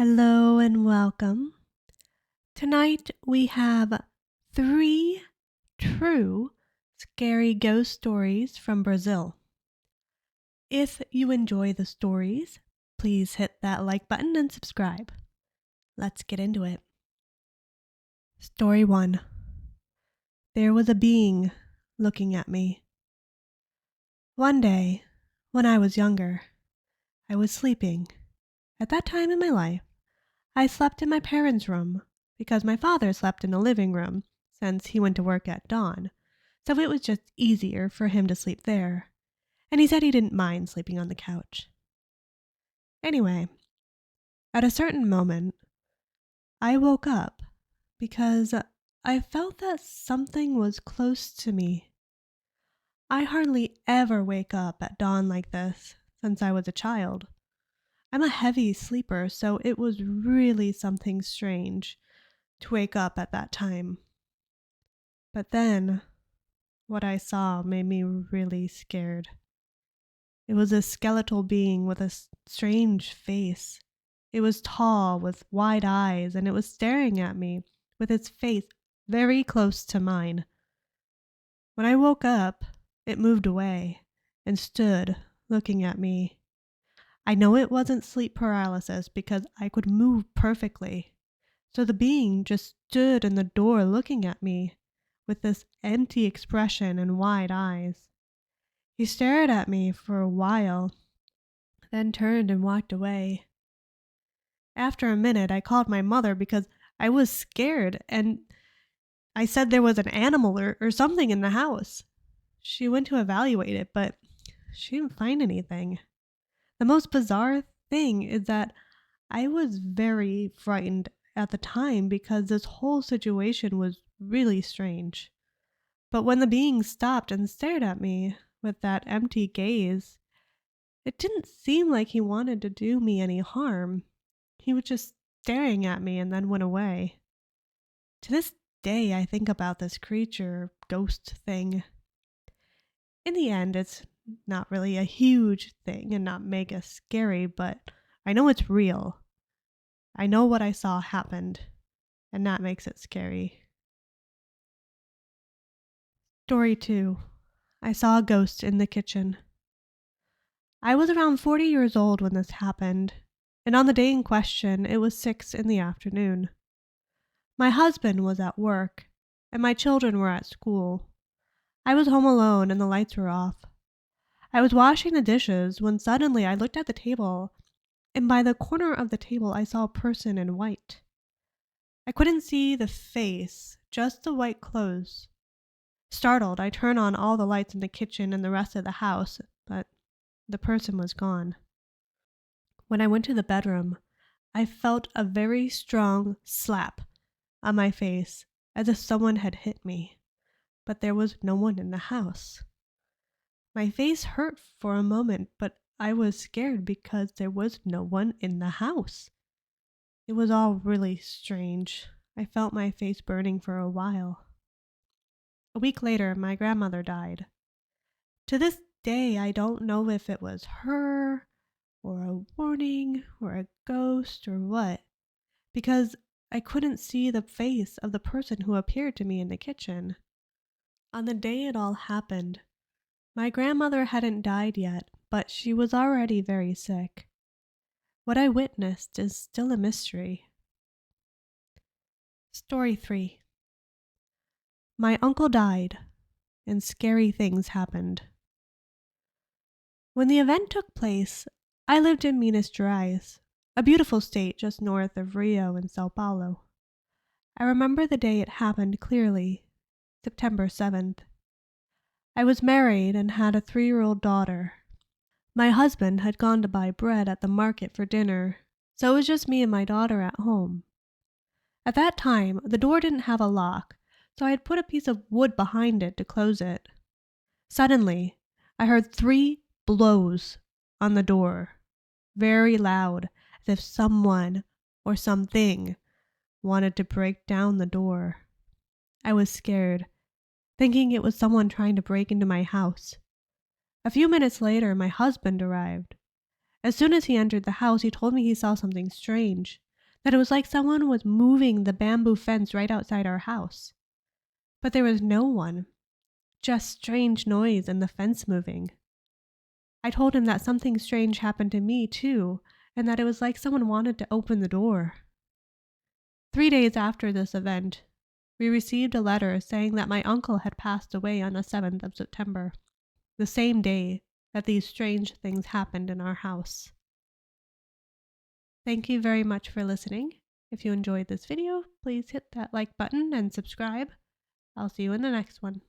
Hello and welcome. Tonight we have three true scary ghost stories from Brazil. If you enjoy the stories, please hit that like button and subscribe. Let's get into it. Story 1. There was a being looking at me. One day, when I was younger, I was sleeping. At that time in my life, I slept in my parents' room because my father slept in the living room since he went to work at dawn, so it was just easier for him to sleep there, and he said he didn't mind sleeping on the couch. Anyway, at a certain moment, I woke up because I felt that something was close to me. I hardly ever wake up at dawn like this since I was a child. I'm a heavy sleeper, so it was really something strange to wake up at that time. But then, what I saw made me really scared. It was a skeletal being with a strange face. It was tall with wide eyes, and it was staring at me with its face very close to mine. When I woke up, it moved away and stood looking at me. I know it wasn't sleep paralysis because I could move perfectly. So the being just stood in the door looking at me with this empty expression and wide eyes. He stared at me for a while, then turned and walked away. After a minute, I called my mother because I was scared and I said there was an animal or something in the house. She went to evaluate it, but she didn't find anything. The most bizarre thing is that I was very frightened at the time because this whole situation was really strange. But when the being stopped and stared at me with that empty gaze, it didn't seem like he wanted to do me any harm. He was just staring at me and then went away. To this day, I think about this creature, ghost thing. In the end, it's not really a huge thing and not mega scary, but I know it's real. I know what I saw happened, and that makes it scary. Story 2. I saw a ghost in the kitchen. I was around 40 years old when this happened, and on the day in question, it was 6 in the afternoon. My husband was at work, and my children were at school. I was home alone and the lights were off. I was washing the dishes when suddenly I looked at the table, and by the corner of the table I saw a person in white. I couldn't see the face, just the white clothes. Startled, I turned on all the lights in the kitchen and the rest of the house, but the person was gone. When I went to the bedroom, I felt a very strong slap on my face as if someone had hit me, but there was no one in the house. My face hurt for a moment, but I was scared because there was no one in the house. It was all really strange. I felt my face burning for a while. A week later, my grandmother died. To this day, I don't know if it was her, or a warning, or a ghost, or what, because I couldn't see the face of the person who appeared to me in the kitchen. On the day it all happened, my grandmother hadn't died yet, but she was already very sick. What I witnessed is still a mystery. Story 3. My uncle died, and scary things happened. When the event took place, I lived in Minas Gerais, a beautiful state just north of Rio and Sao Paulo. I remember the day it happened clearly, September 7th. I was married and had a 3-year-old daughter. My husband had gone to buy bread at the market for dinner, so it was just me and my daughter at home. At that time, the door didn't have a lock, so I had put a piece of wood behind it to close it. Suddenly, I heard 3 blows on the door, very loud, as if someone or something wanted to break down the door. I was scared, thinking it was someone trying to break into my house. A few minutes later, my husband arrived. As soon as he entered the house, he told me he saw something strange. that it was like someone was moving the bamboo fence right outside our house. But there was no one, just strange noise and the fence moving. I told him that something strange happened to me too, and that it was like someone wanted to open the door. 3 days after this event, we received a letter saying that my uncle had passed away on the 7th of September, the same day that these strange things happened in our house. Thank you very much for listening. If you enjoyed this video, please hit that like button and subscribe. I'll see you in the next one.